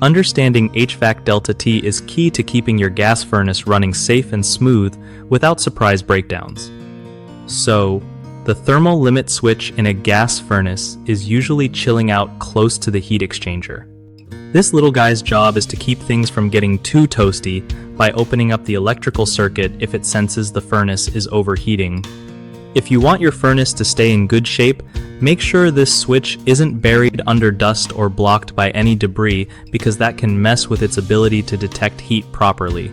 Understanding HVAC Delta T is key to keeping your gas furnace running safe and smooth without surprise breakdowns. So, the thermal limit switch in a gas furnace is usually chilling out close to the heat exchanger. This little guy's job is to keep things from getting too toasty by opening up the electrical circuit if it senses the furnace is overheating. If you want your furnace to stay in good shape, make sure this switch isn't buried under dust or blocked by any debris, because that can mess with its ability to detect heat properly.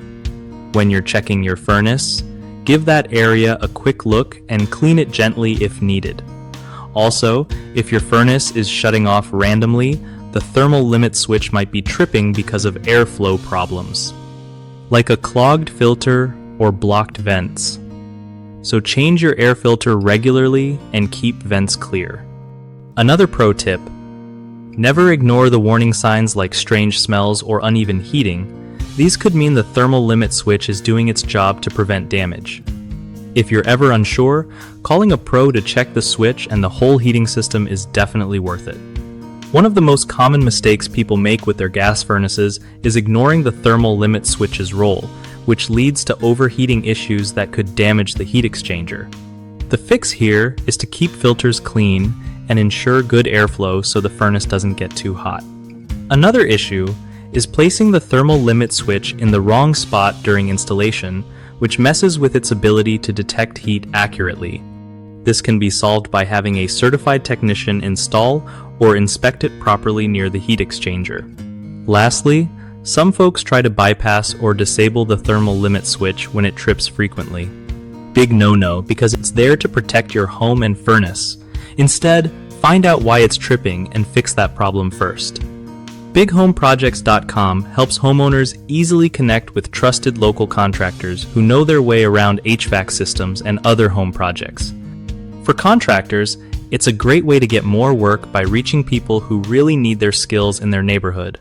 When you're checking your furnace, give that area a quick look and clean it gently if needed. Also, if your furnace is shutting off randomly, the thermal limit switch might be tripping because of airflow problems, like a clogged filter or blocked vents. So change your air filter regularly and keep vents clear. Another pro tip: never ignore the warning signs like strange smells or uneven heating. These could mean the thermal limit switch is doing its job to prevent damage. If you're ever unsure, calling a pro to check the switch and the whole heating system is definitely worth it. One of the most common mistakes people make with their gas furnaces is ignoring the thermal limit switch's role, which leads to overheating issues that could damage the heat exchanger. The fix here is to keep filters clean and ensure good airflow so the furnace doesn't get too hot. Another issue is placing the thermal limit switch in the wrong spot during installation, which messes with its ability to detect heat accurately. This can be solved by having a certified technician install or inspect it properly near the heat exchanger. Lastly, some folks try to bypass or disable the thermal limit switch when it trips frequently. Big no-no, because it's there to protect your home and furnace. Instead, find out why it's tripping and fix that problem first. BigHomeProjects.com helps homeowners easily connect with trusted local contractors who know their way around HVAC systems and other home projects. For contractors, it's a great way to get more work by reaching people who really need their skills in their neighborhood.